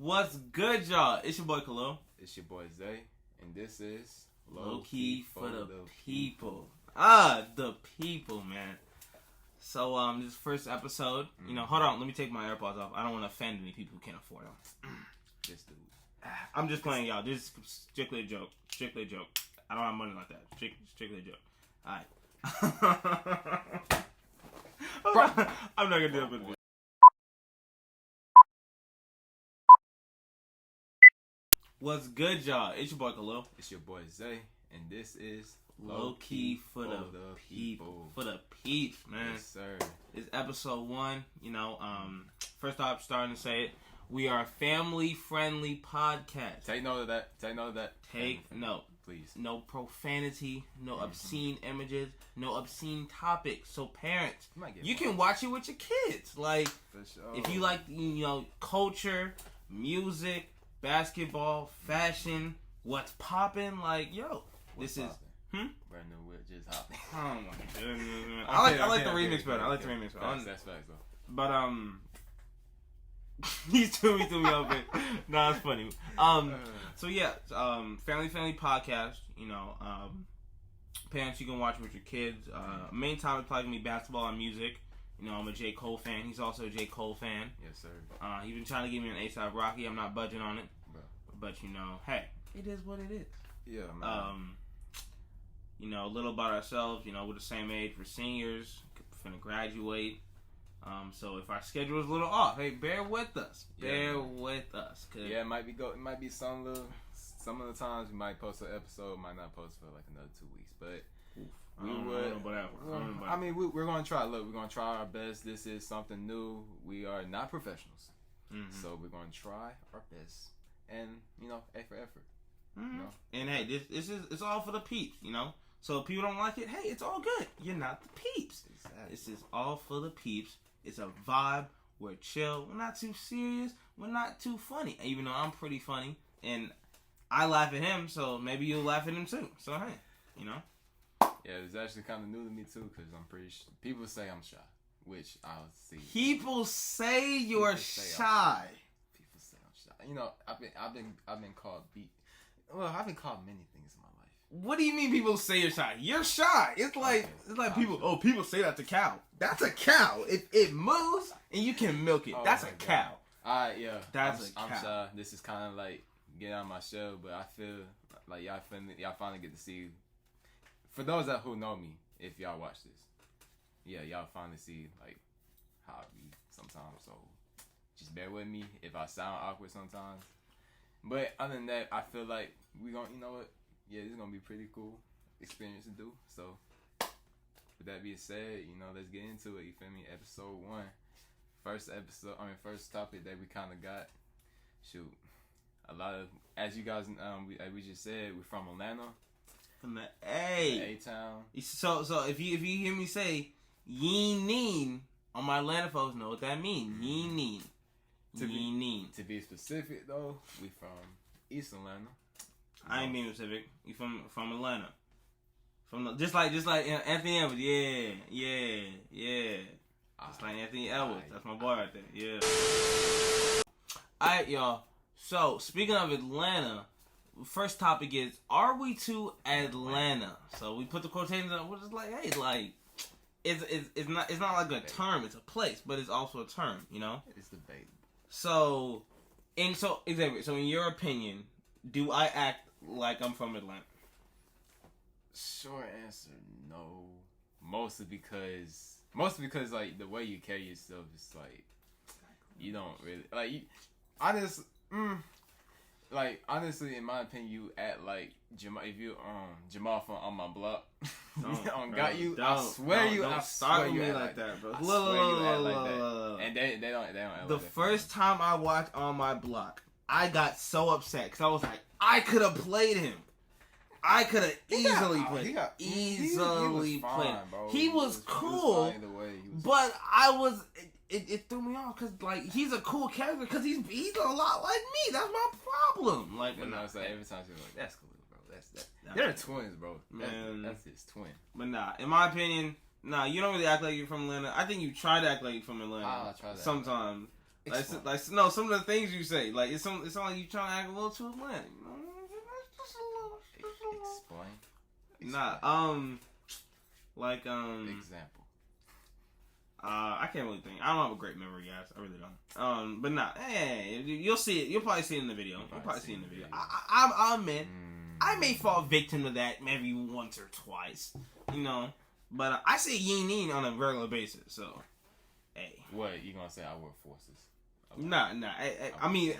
What's good, y'all? It's your boy Khalil. It's your boy Zay, and this is Low Key for the people. The people, man. So, this first episode, hold on, let me take my AirPods off. I don't want to offend any people who can't afford them. This dude. I'm just playing, y'all. This is strictly a joke. Strictly a joke. I don't have money like that. Strictly a joke. Alright. I'm not gonna do it with this. What's good, y'all? It's your boy Khalil. It's your boy Zay, and this is Low Key for the people. For the peeps, man. Yes, sir. It's episode 1. First off, starting to say it. We are a family-friendly podcast. Take note of that. Take note. Please. No profanity, no obscene images, no obscene topics. So parents, you can watch it with your kids. Like, for sure. If you like, culture, music, basketball, fashion, what's popping, like, yo, What's this poppin'? Brand new whip just hopping. Oh my goodness, man. I like the remix better. I like the remix better. That's facts, though. But, he threw me off it. Nah, it's funny. So yeah, family podcast. Parents, you can watch with your kids. Main topic probably gonna be basketball and music. I'm a J. Cole fan. He's also a J. Cole fan. Yes, sir. He's been trying to give me an A$AP Rocky. I'm not budging on it. But hey, it is what it is. Yeah, man. A little about ourselves. We're the same age. We're seniors. Finna graduate. So if our schedule is a little off, hey, bear with us. Bear with us. Yeah, it might be some of the times we might post an episode, might not post for like another 2 weeks, but we're gonna try. Look, we're gonna try our best. This is something new. We are not professionals, so we're gonna try our best, and A for effort. And hey, it's all for the peeps. So if people don't like it, hey, it's all good. You're not the peeps. Exactly. This is all for the peeps. It's a vibe. We're chill. We're not too serious. We're not too funny. Even though I'm pretty funny. And I laugh at him, so maybe you'll laugh at him too. So, hey, Yeah, it's actually kind of new to me too, because I'm pretty sure. People say I'm shy, which I'll see. People say you're shy. People say I'm shy. I've been called beat. Well, I've been called many things in my life. What do you mean people say you're shy? You're shy. It's like people say that to cow. That's a cow. It moves and you can milk it. That's a cow. Alright, yeah. That's a cow. I'm shy. This is kind of like getting out of my shell, but I feel like y'all finally get to see. For those who know me, if y'all watch this, y'all finally see like how I be sometimes. So just bear with me if I sound awkward sometimes. But other than that, I feel like we gonna, this is gonna be a pretty cool experience to do. So with that being said, let's get into it. You feel me? Episode 1, first topic that we kind of got. Shoot, a lot of, as you guys, we just said, we're from Atlanta. From the A-town. So if you hear me say Yeeneen, on my Atlanta folks know what that means. Yeeneen. To be specific though, we from East Atlanta. I ain't being specific. You from Atlanta. Just like Anthony Edwards. Yeah. Just like Anthony Edwards. That's my boy right there. Yeah. Alright, y'all. So speaking of Atlanta, first topic is, are we to Atlanta? So we put the quotations on. We're just like, hey, like, it's not like a term. It's a place, but it's also a term. It's debatable. So Xavier, so in your opinion, do I act like I'm from Atlanta? Short answer, no. Mostly because like the way you carry yourself is like, you don't really honestly, in my opinion, you act like Jamal. If you Jamal from On My Block, I swear you act like that, bro. I swear you act like that. And they don't act the like that. First time I watched On My Block, I got so upset because I was like, I could have played him. I could have easily played him. He was cool, but it threw me off because like he's a cool character because he's a lot like me. That's my problem. Like, but no, it's like every time you're like, that's cool, bro. They're twins, bro. Man, that's his twin. But nah, in my opinion, you don't really act like you're from Atlanta. I think you try to act like you're from Atlanta. I try that sometimes. Explain. No, some of the things you say, like it's like you trying to act a little too Atlantic. You know? Just a little. Explain. Nah, like Example. I can't really think. I don't have a great memory, guys. I really don't. But nah, hey, you'll see it. You'll probably see it in the video. You'll probably see it in the video. I admit, I may fall victim to that maybe once or twice, you know. But I say yin on a regular basis, so hey. What you gonna say? I work forces. Okay. Nah. I mean,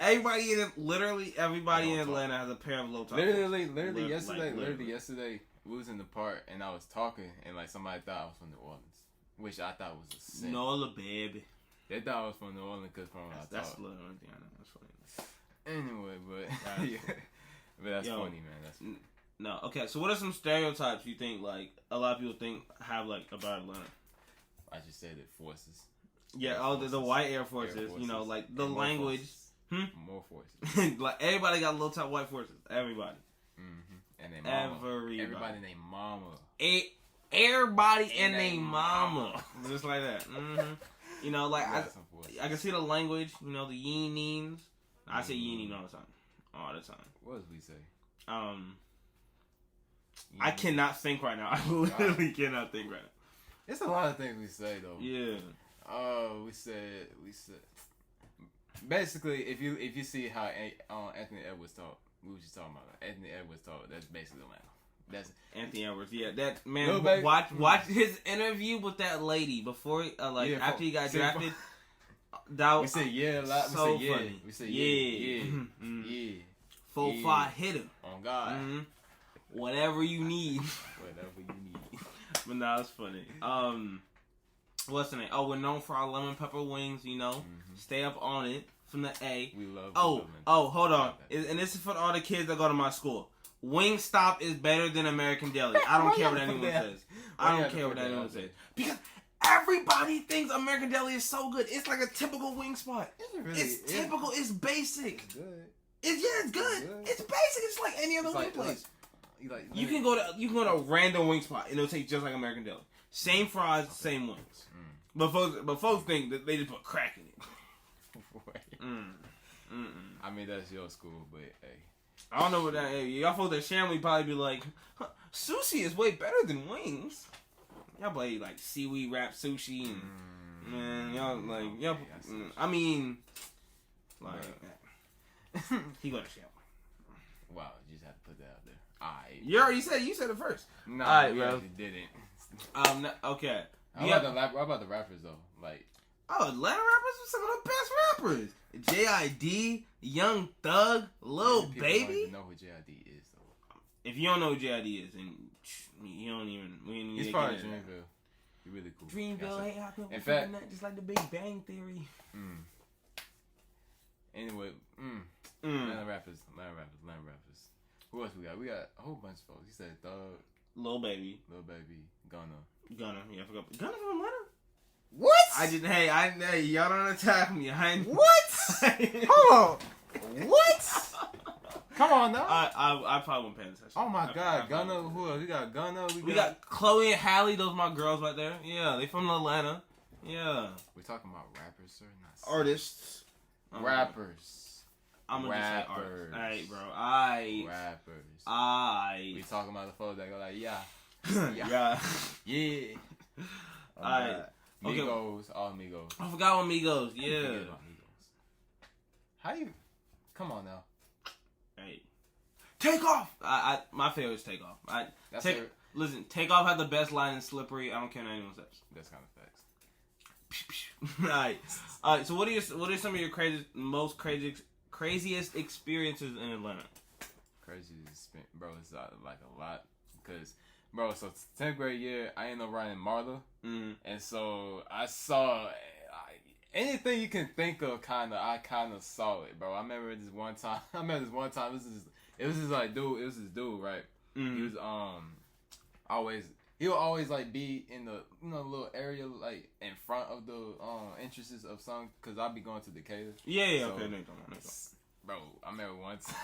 literally everybody in Atlanta has a pair of low top. Literally yesterday, we was in the park and I was talking and like somebody thought I was from New Orleans, which I thought was a sin. Nola, baby. They thought I was from New Orleans because from when I That's talk. the only thing I know. That's funny. Anyway, but yeah, but that's funny, man. That's funny. No, okay. So, what are some stereotypes you think like a lot of people think have like about Atlanta? I just said it forces. Yeah, the white Air Forces. You know, like the language. More forces. Like everybody got low top white forces. Everybody. Mm-hmm. And they mama. Everybody named Mama. Everybody and they mama. Just like that. You know, like I can see the language. You know, the yin. I say yin all the time. All the time. What does we say? I cannot think right now. I literally cannot think right now. It's a lot of things we say though. Yeah. We said. Basically, if you see how Anthony Edwards talk, we were just talking about it. Anthony Edwards talk. That's basically Atlanta. That's Anthony Edwards. Yeah, that man. Watch his interview with that lady before, after he got drafted. We said yeah a lot. So we said yeah. funny. We said yeah. Yeah. 4-5 hitter. On God. Whatever you need. Whatever you need. But nah, it's funny. What's the name? Oh, we're known for our lemon pepper wings. You know, stay up on it from the A. We love. Hold on. And this is for all the kids that go to my school. Wingstop is better than American Deli. I don't care what anyone says. I don't care what anyone says. Because everybody thinks American Deli is so good. It's like a typical wing spot. It's typical. It's basic. It's good. It's good. It's basic. It's like any other wing place. You can go to a random wing spot and it'll taste just like American Deli. Same fries, same wings. But folks think that they just put crack in it. I mean that's your school, but hey. I don't know what that is. Y'all folks at Shamley probably be like, sushi is way better than wings. Y'all play like seaweed wrap sushi and man, y'all I mean like he go to Shamley. Wow, you just have to put that out there. Alright. You said it first. No, right, you bro. actually didn't. Okay. How about the rappers though? Like Atlanta rappers are some of the best rappers. J.I.D., Young Thug, Lil Baby. Don't even know who J.I.D. is though. If you don't know who J.I.D. is, then you don't even. He's part of Dreamville. He's really cool. Dreamville, hey, how come in fact, just like the Big Bang Theory. Anyway, Atlanta rappers. Who else we got? We got a whole bunch of folks. He said Thug, Lil Baby, Gunna. Yeah, I forgot. Gunna from Atlanta. What? Y'all don't attack me. What? Hold on. What? Come on now. I probably won't pay attention. Oh my God, Gunna. Who else? We got Gunna. We got Chloe and Halle. Those are my girls right there. Yeah, they from Atlanta. Yeah. We're talking about rappers, sir, not artists. Rappers. I'm gonna just say artists. Alright, bro. Rappers. We talking about the folks that go like, yeah. Yeah. Alright. Migos, all Migos. I forgot what Migos. Yeah. How you? Come on now. Hey, Take Off. My favorite is Take Off. Listen, Take Off had the best line in Slippery. I don't care what anyone says. That's kind of facts. All right. So what are some of your craziest experiences in Atlanta? Bro. It's like a lot because. Bro, so 10th grade year, I ended up riding Marla, and so I saw anything you can think of. I kind of saw it, bro. I remember this one time. It was this dude, right? He was he'll always like be in the little area like in front of the entrances of some because I'll be going to Decatur. Yeah. So, okay, no. Bro, I remember one time.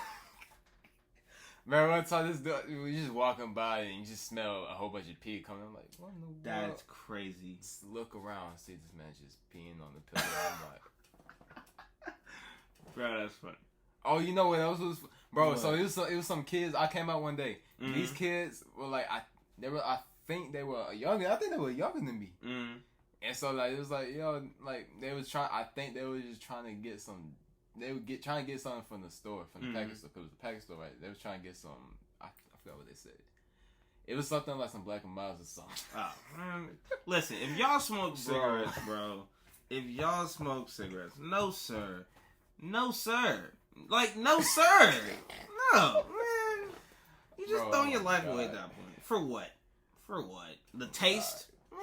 One time this dude, we just walking by and you just smell a whole bunch of pee coming. I'm like, what in the world? That's crazy. Just look around and see this man just peeing on the pillow. I'm like, Bro, that's funny. Oh, you know what else was, bro? What? So it was some kids. I came out one day. Mhm. These kids were like, I think they were younger. I think they were younger than me. Mm. And so like it was like, yo, like they was trying. I think they were just trying to get some. They would trying to get something from the store, from the package store. Cause it was the package store, right? They was trying to get some. I forgot what they said. It was something like some Black and Milds or something. Oh, man. Listen, if y'all smoke cigarettes, bro. If y'all smoke cigarettes, no sir, no sir, like no sir, no man. You just Bro, throwing your oh life God. away at that point. For what? For what? The taste, man.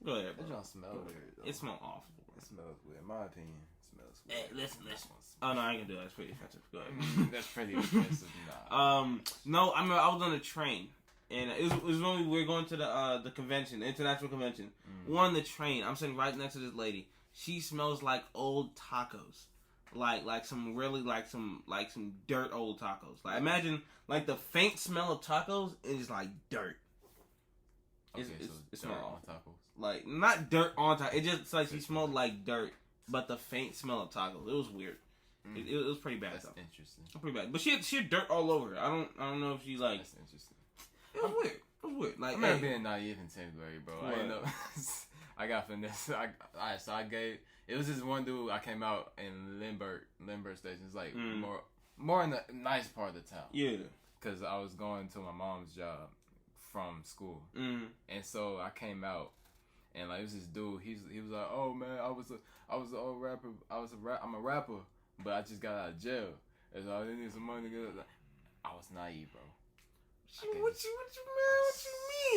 Go ahead, That bro. don't smell weird. Though. It smells awful. It smells weird. In my opinion, it smells Hey, weird. listen. Oh no, I ain't gonna do that. It's pretty offensive. Go ahead. That's pretty offensive. Nah. No, I remember I was on a train, and it was when we were going to the convention, the international convention. We're on the train. I'm sitting right next to this lady. She smells like old tacos, like some really like some dirt old tacos. Like imagine like the faint smell of tacos is like dirt. Okay, It so smells dirt awful. on tacos. Like not dirt on top. It just like she smelled like dirt, but the faint smell of tacos. It was weird. It was pretty bad That's though. interesting. Pretty bad. But she had dirt all over her. I don't know if she like. That's interesting. It was weird. It was weird. Like I remember hey, being naive in 10th grade, bro. I What? didn't know. I got finesse. Alright, so I gave. It was this one dude. I came out in Lindbergh Station. It's like more in the nice part of the town. yeah. Cause I was going to my mom's job from school, and so I came out, and like it was this dude. He was like, "Oh man, I was an old rapper. I'm a rapper, but I just got out of jail, and so I need some money to get." I was naive, bro. What you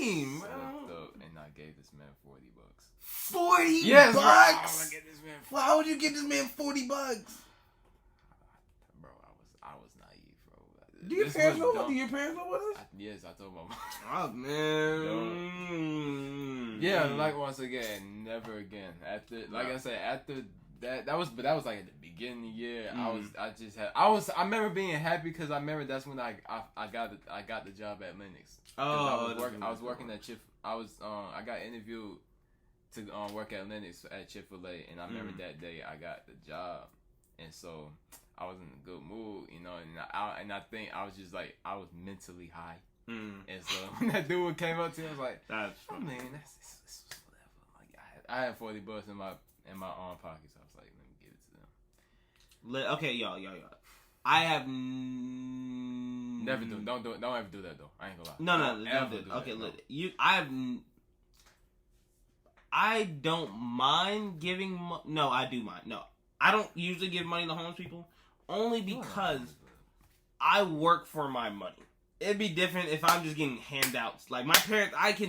mean, So bro? dope, and I gave this man $40. 40 Yes, bro. I'm bucks. gonna get this man. Why would you get this man $40? Bro, I was naive, bro. Do your This parents was know? dumb. Do your parents know what this? Yes, I told my mom. Oh man. Yeah, like once again, never again. After, like I said, after that was like at the beginning of the year. I remember being happy because I remember that's when I got the job at Lennox. Oh, I was working at I got interviewed to work at Lennox at Chick-fil-A, and I remember that day I got the job, and so I was in a good mood, you know, and I think I was just like I was mentally high. And so when that dude came up to me, I was like, That's I funny. mean, it's whatever. Like I had $40 in my arm pocket, so I was like, let me give it to them. Okay, y'all. I have Never do. Don't do it. Don't ever do that though. I ain't gonna lie. No, Don't ever don't do it. that, Okay, no. look. I don't mind giving. No, I do mind. No, I don't usually give money to homeless people, only because I work for my money. It'd be different if I'm just getting handouts. Like my parents, I can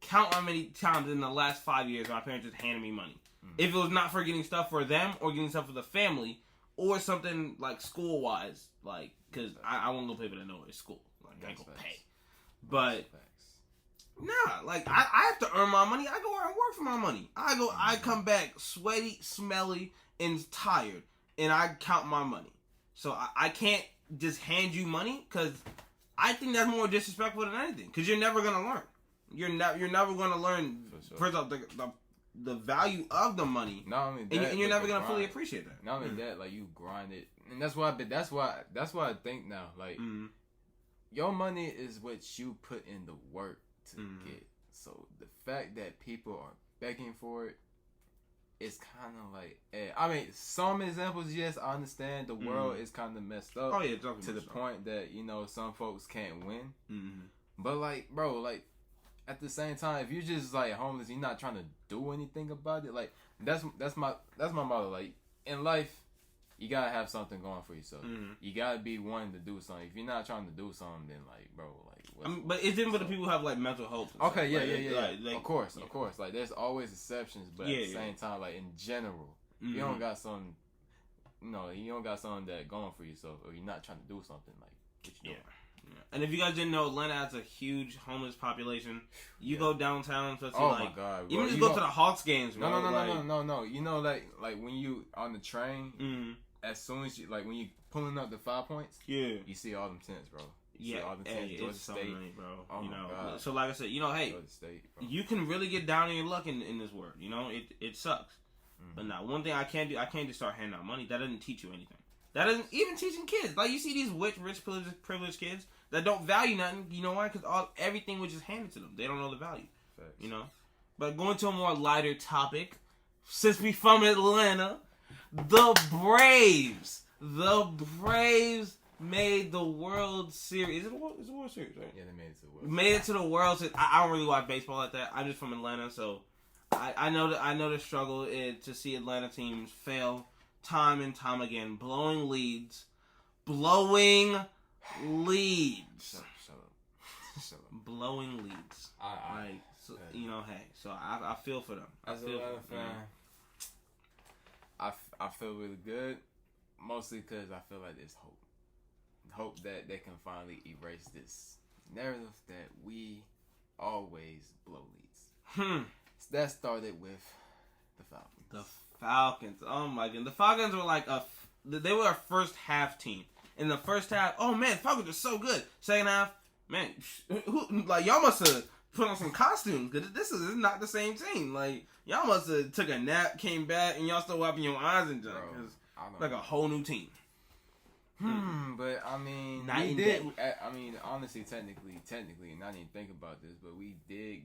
count how many times in the last 5 years my parents just handed me money. If it was not for getting stuff for them or getting stuff for the family or something like school wise, like because I won't go pay for that nowhere. It's school. Like I ain't gonna pay. But nah, like I have to earn my money. I go out and work for my money. I come back sweaty, smelly, and tired, and I count my money. So I can't just hand you money because I think that's more disrespectful than anything. Because you're never gonna learn. You're never gonna learn. For sure. First off, the value of the money, Not only that, and you're but never the gonna fully grind. appreciate that. Not only that, like you grind it, and that's why I think now, like your money is what you put in the work to get. So the fact that people are begging for it, it's kind of like, I mean, some examples, yes, I understand the world is kind of messed up. Oh yeah, definitely to the so. point that some folks can't win. Mm-hmm. But like, bro, like at the same time, if you're just like homeless, you're not trying to do anything about it. Like that's my motto. Like in life, you gotta have something going for yourself. You gotta be wanting to do something. If you're not trying to do something, then like, bro, like. But it's different for the people who have like mental health. And Okay, stuff. yeah. Like, of course. Like there's always exceptions, but at the same time, like in general, you don't got some. You don't got something that going for yourself, or you're not trying to do something like what you doing. And if you guys didn't know, Atlanta has a huge homeless population. You go downtown, especially Oh like my god, bro. even just go to the Hawks games, bro. No. You know, like when you on the train, as soon as you when you pulling up the 5 points, you see all them tents, bro. You yeah, see all them tents, Georgia it's so State, many, bro. Oh my God. So like I said, hey, Georgia State, bro. you can really get down on your luck in this world. It sucks. But now, one thing I can't just start handing out money. That doesn't teach you anything. That doesn't even teaching kids. Like, you see these rich privileged kids that don't value nothing. You know why? Because everything was just handed to them. They don't know the value. Facts. You know. But going to a more lighter topic, since we from Atlanta, the Braves made the World Series. Is it a World Series, right? Yeah, they made it to the World. Made it to the World Series. I don't really watch baseball like that. I'm just from Atlanta, so I know the struggle is to see Atlanta teams fail time and time again, blowing leads. Blowing leads. Shut up. Blowing leads. Like, so, you know, hey, so I feel for them. As a Atlanta fan, I feel really good, mostly because I feel like there's hope that they can finally erase this narrative that we always blow leads. That started with the Falcons. The Falcons. Oh my god, the Falcons were like they were a first half team. In the first half, oh man, Falcons are so good. Second half, man, like y'all must have put on some costumes because this is not the same team. Like y'all must have took a nap, came back, and y'all still wiping your eyes and junk. It's like a whole new team. But I mean, Night we and did. I mean, honestly, technically, and I didn't even think about this, but we did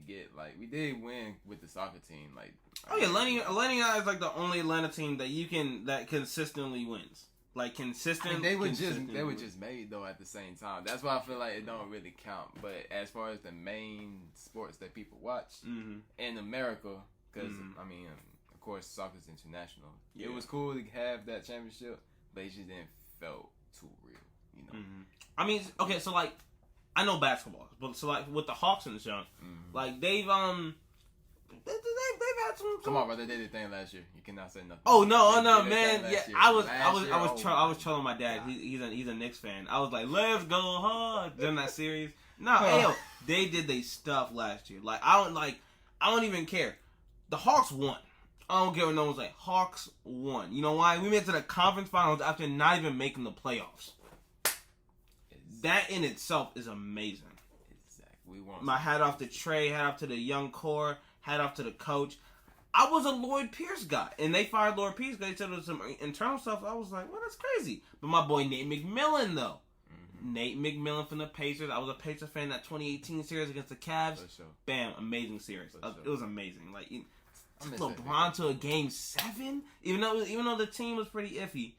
we did win with the soccer team. Like, oh yeah, Atlanta is like the only Atlanta team that consistently wins. Like consistent. I mean, they were just made though at the same time. That's why I feel like it don't really count. But as far as the main sports that people watch in America, because I mean, of course, soccer's international. Yeah. It was cool to have that championship, but it just didn't felt too real, you know. I mean, okay, so like, I know basketball, but so like with the Hawks and junk, like they've had some. Come on, brother, they did the thing last year. You cannot say nothing. Oh no, man! Yeah, I was trolling my dad. He's a Knicks fan. I was like, let's go hard during that series. No, they did their stuff last year. Like I don't even care. The Hawks won. I don't care what no one's like. Hawks won. You know why? We made it to the conference finals after not even making the playoffs. That in itself is amazing. Exactly. We won. My hat off to Trey, hat off to the young core, hat off to the coach. I was a Lloyd Pierce guy, and they fired Lloyd Pierce because they said there was some internal stuff. I was like, well, that's crazy. But my boy Nate McMillan, though. Nate McMillan from the Pacers. I was a Pacers fan in that 2018 series against the Cavs. Sure. Bam, amazing series. It was amazing. Like, took LeBron to a game 7, even though the team was pretty iffy.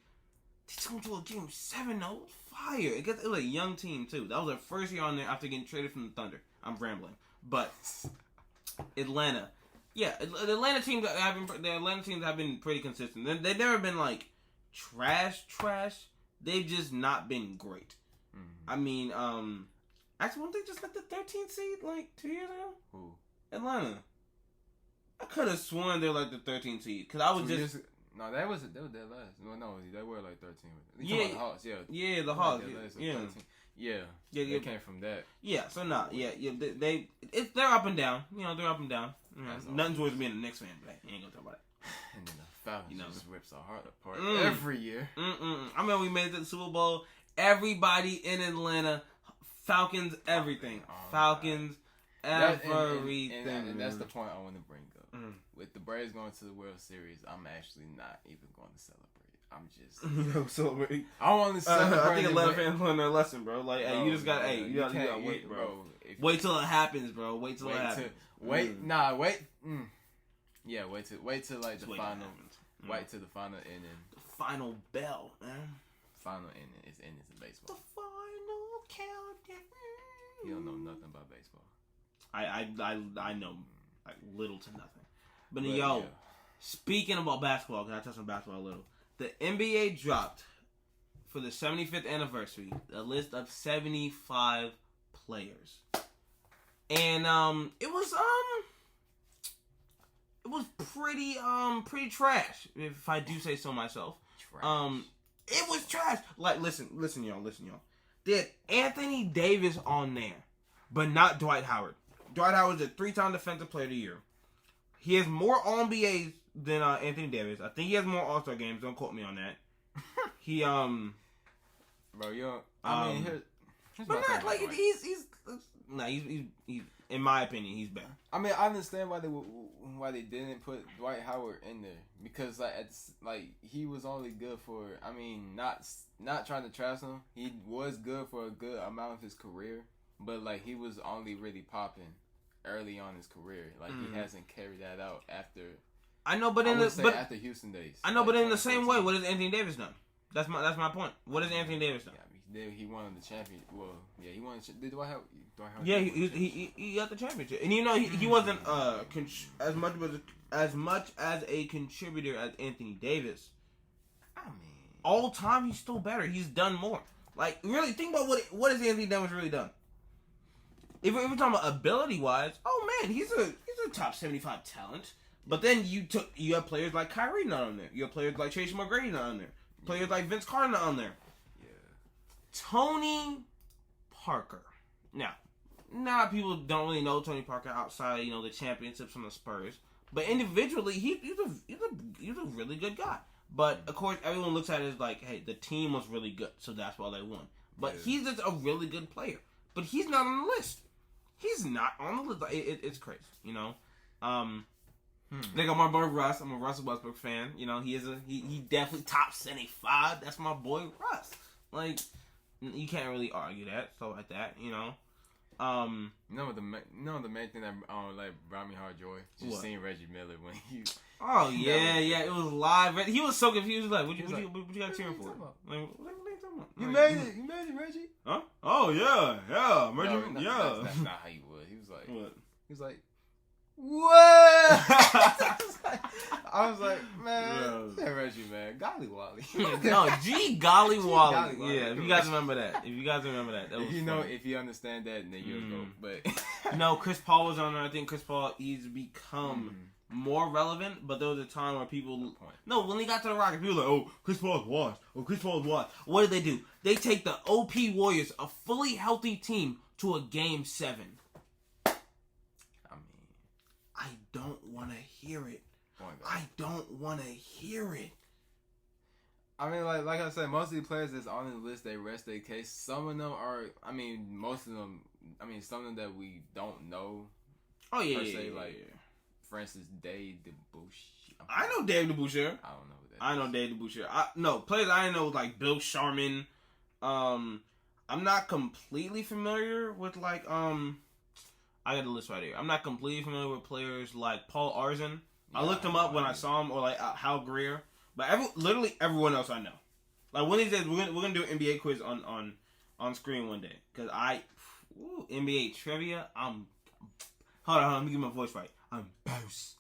They took him to a game 7 though. Fire! It was a young team too. That was their first year on there after getting traded from the Thunder. I'm rambling, but Atlanta, yeah, the Atlanta teams have been pretty consistent. They've never been like trash. They've just not been great. I mean, actually, weren't they just like the 13th seed like 2 years ago? Who? Atlanta. I could have sworn they were like the 13th seed because I was just. No, they were dead last. No, they were like 13. Yeah, the Hawks, yeah. Yeah, the Hawks. Yeah. They came from that. Yeah, so they're up and down. You know, they're up and down. Nothing's worse than being a Knicks fan, but you ain't gonna talk about it. And then the Falcons just rips our heart apart every year. I remember we made it to the Super Bowl. Everybody in Atlanta, Falcons, everything. Falcons, everything. And that's the point I want to bring up. With the Braves going to the World Series, I'm actually not even going to celebrate. I'm just celebrate. I want to celebrate. I think Atlanta fans learned their lesson, bro. Like, hey, you just got, you gotta wait, bro. Wait till it happens, bro. Wait till it happens. Wait. Yeah, wait till like the final. Wait till the final inning. The final bell, man. Final inning is ending in baseball. The final countdown. You don't know nothing about baseball. I know like little to nothing. But yo, speaking about basketball, because I touched on basketball a little, the NBA dropped for the 75th anniversary a list of 75 players, and it was pretty trash, if I do say so myself. It was trash. Like, listen, y'all. They had Anthony Davis on there, but not Dwight Howard. Dwight Howard's a 3-time Defensive Player of the Year. He has more All-NBAs than Anthony Davis. I think he has more All-Star games. Don't quote me on that. He bro, I mean, here's but not like he's nah, he's in my opinion, he's better. I mean, I understand why they didn't put Dwight Howard in there because like he was only good for. I mean, not trying to trash him. He was good for a good amount of his career, but like he was only really popping early on in his career. Like he hasn't carried that out after. I know, but after Houston days. I know, but in the same way, what has Anthony Davis done? That's my point. What has Anthony Davis done? Yeah, he won the championship. Well, yeah, he won. Did Dwight Howard? Yeah, he got the championship, and he wasn't as much as a contributor as Anthony Davis. I mean, all time he's still better. He's done more. Like really, think about what has Anthony Davis really done. If we're talking about ability wise, oh man, he's a top 75 talent. But then you have players like Kyrie not on there. You have players like Tracy McGrady not on there. Players like Vince Carter not on there. Yeah. Tony Parker. Now, a lot of people don't really know Tony Parker outside, the championships from the Spurs. But individually, he's a really good guy. But of course, everyone looks at it as like, hey, the team was really good, so that's why they won. But he's just a really good player. But he's not on the list. He's not on the list. It's crazy, They got my boy Russ. I'm a Russell Westbrook fan. He definitely top 75. That's my boy Russ. Like, you can't really argue that. So like that, the main thing that like brought me hard joy just seeing Reggie Miller when he. Oh yeah, it was live. He was so confused. Like, what you got cheering for? Like, what are you talking about? You made it, Reggie. Huh? Oh yeah, Reggie. No, that's not how he was. He was like, what? He was like, what? I was like, man, that Reggie, man, golly wally. No, golly wally. Yeah, if you guys remember that. That was if you understand that, then you'll go. But no, Chris Paul was on there. I think Chris Paul he's become more relevant, but there was a time where people when he got to the Rockets, people were like, oh, Chris Paul's washed. What did they do? They take the OP Warriors, a fully healthy team, to a game 7. I don't want to hear it. I don't want to hear it. I mean, like I said, most of the players that's on the list, they rest their case. Some of them are, most of them, some of them that we don't know. Oh, yeah, per se, yeah. For instance, Dave DeBusschere. I know Dave DeBusschere. I don't know who that is. I know Dave DeBusschere. Players I know like Bill Sharman. I'm not completely familiar with I got a list right here. I'm not completely familiar with players like Paul Arzon. I looked him up when I saw him, or like Hal Greer. But literally everyone else I know. Like one of these days, we're gonna do an NBA quiz on screen one day. Cause NBA trivia. Hold on, let me get my voice right. I'm boss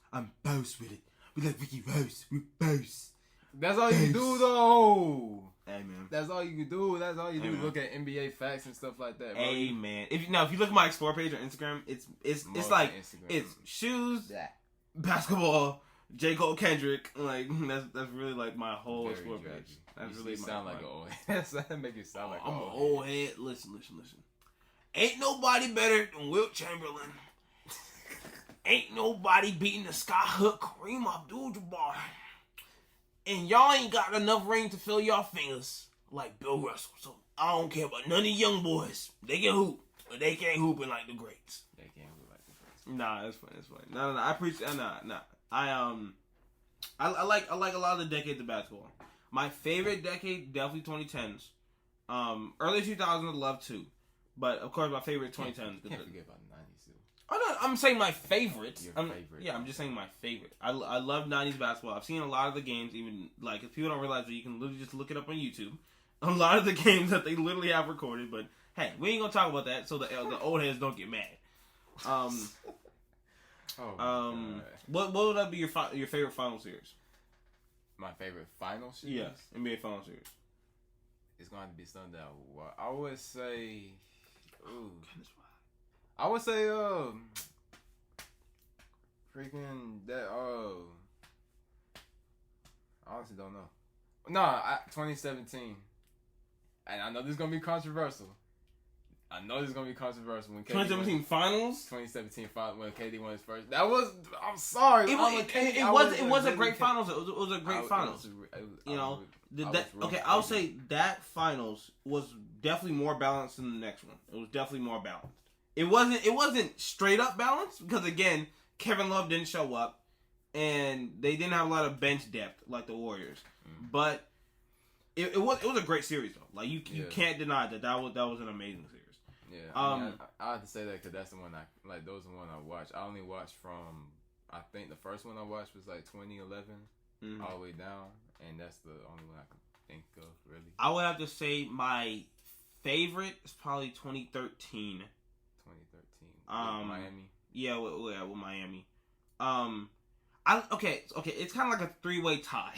with it. We like Ricky Rose. We boss. That's all you do though. Hey man, that's all you can do. That's all you do. Look at NBA facts and stuff like that. Bro. Hey man, if you look at my Explore page on Instagram, it's like Instagram. It's shoes, basketball, J. Cole, Kendrick. Like that's really like my whole Explore page. That's really sound like an old head. That make you sound like I'm an old head. Listen. Ain't nobody better than Wilt Chamberlain. Ain't nobody beating the skyhook Kareem Abdul-Jabbar. And y'all ain't got enough ring to fill y'all fingers like Bill Russell. So I don't care about none of the young boys. They can hoop, but they can't hoop like the greats. They can't hoop like the greats. Nah, that's funny. No. I appreciate. Nah. I like a lot of the decades of basketball. My favorite decade definitely 2010s. Early 2000s I love too, but of course my favorite 2010s. Can't forget about the 90s too. I'm saying my favorite. Your favorite. Yeah, I'm just saying my favorite. I love 90s basketball. I've seen a lot of the games, even, like, if people don't realize that you can literally just look it up on YouTube. A lot of the games that they literally have recorded, but, hey, we ain't gonna talk about that so the old heads don't get mad. What would that be your favorite final series? My favorite final series? Yeah, NBA final series. It's going to be something that I would say... Ooh. I would say, freaking that, I honestly don't know. No, 2017. And I know this is going to be controversial. When 2017 finals? 2017 finals when KD won his first. That was, I'm sorry. It was a great finals. It was a great finals. I'll say that finals was definitely more balanced than the next one. It was definitely more balanced. it wasn't straight up balanced because again, Kevin Love didn't show up, and they didn't have a lot of bench depth like the Warriors. But it was a great series though. Like you can't deny that was an amazing series. Yeah, I have to say that because that's the one those are the one I watched. I only watched from, I think the first one I watched was like 2011 all the way down, and that's the only one I can think of really. I would have to say my favorite is probably 2013. 2013. Miami. Yeah, with Miami. It's kind of like a three-way tie.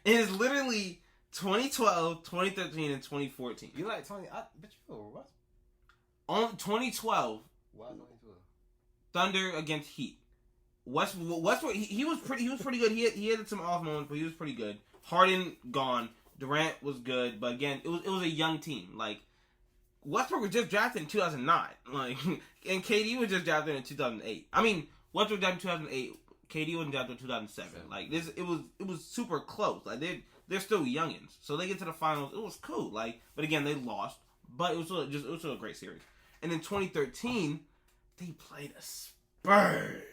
It is literally 2012, 2013, and 2014. You like 20? But you what? On 2012. Why 2012? Thunder against Heat. Westbrook, he was pretty good. He had some off moments, but he was pretty good. Harden gone. Durant was good, but again, it was a young team. Like Westbrook was just drafted in 2009, like, and KD was just drafted in 2008. I mean, Westbrook drafted in 2008. KD wasn't drafted in 2007. Like this, it was super close. Like they're still youngins, so they get to the finals. It was cool. Like, but again, they lost. But it was still a great series. And in 2013, they played the Spurs.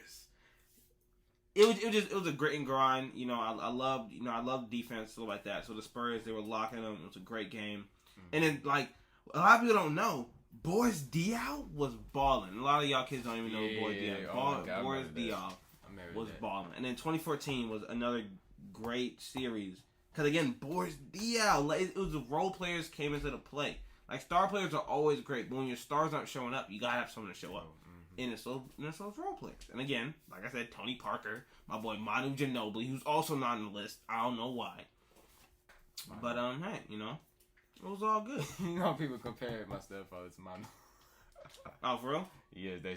It was a grit and grind. You know, I loved defense, stuff like that. So the Spurs, they were locking them. It was a great game. And then, like, a lot of people don't know, Boris Diaw was balling. A lot of y'all kids don't even know Boris Diaw. Boris Diaw was balling. And then 2014 was another great series. Because, again, Boris Diaw, it was the role players came into the play. Like, star players are always great, but when your stars aren't showing up, you gotta have someone to show up. And it's those role players. And again, like I said, Tony Parker, my boy Manu Ginobili, who's also not on the list. I don't know why. But, hey, you know, it was all good. You know, people compare my stepfather to Manu. Oh, for real? Yeah, they.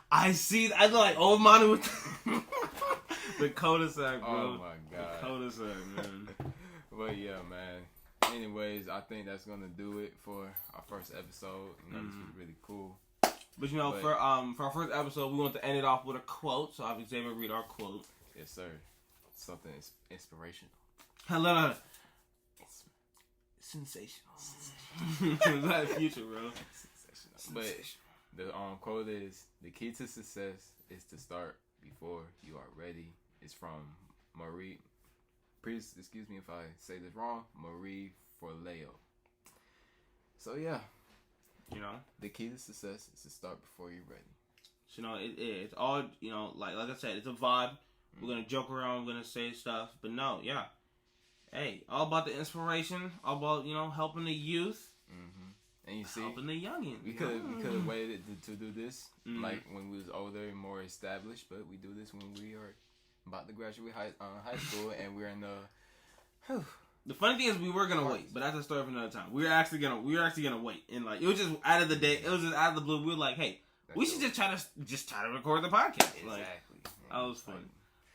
I see. I like old Manu with the cul-de-sac, bro. Oh my god, the cul-de-sac, man. But yeah, man. Anyways, I think that's gonna do it for our first episode. You know, this was really cool. But you know, for our first episode, we want to end it off with a quote. So I'll be able to read our quote. Yes, sir. Something inspirational. Hello. Sensational. Is that future, bro? Sensational. But the quote is, "The key to success is to start before you are ready." It's from Marie. Please excuse me if I say this wrong. Marie Forleo. So yeah, you know, the key to success is to start before you're ready. So, you know, it's all, you know, like I said, it's a vibe. We're gonna joke around, we're gonna say stuff, but no, yeah. Hey, all about the inspiration, all about, you know, helping the youth. And you see, helping the youngins. We could have waited to do this like when we was older and more established, but we do this when we are about to graduate high school, and we're in the. The funny thing is, we were gonna wait, but that's a story for another time. We were actually gonna wait, and like it was just out of the day. It was just out of the blue. We were like, hey, we should just try to record the podcast. Exactly. Like, that was fun.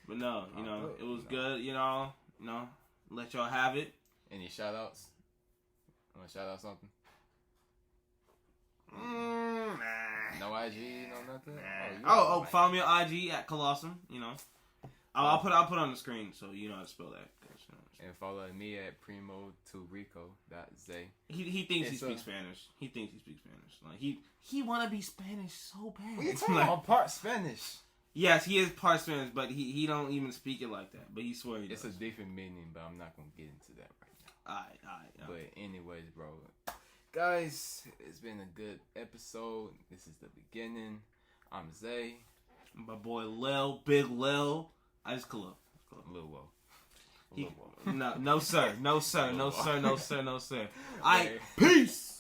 But no, you know, it was good. You know, let y'all have it. Any shout outs? Want to shout out something? Nah. No IG, no nothing. Oh, follow me on IG at Colossum. You know, I'll put on the screen so you know how to spell that. And follow me at primo2rico.z. He thinks he speaks Spanish. He thinks he speaks Spanish. Like he want to be Spanish so bad. What are you talking about? Part Spanish. Yes, he is part Spanish, but he don't even speak it like that. But he swears he does. It's a different meaning, but I'm not gonna get into that right now. Alright. But anyways, bro, guys, it's been a good episode. This is the beginning. I'm Zay. My boy Lil, Big Lil. I just call him Lil Wo. No, sir. All right, peace.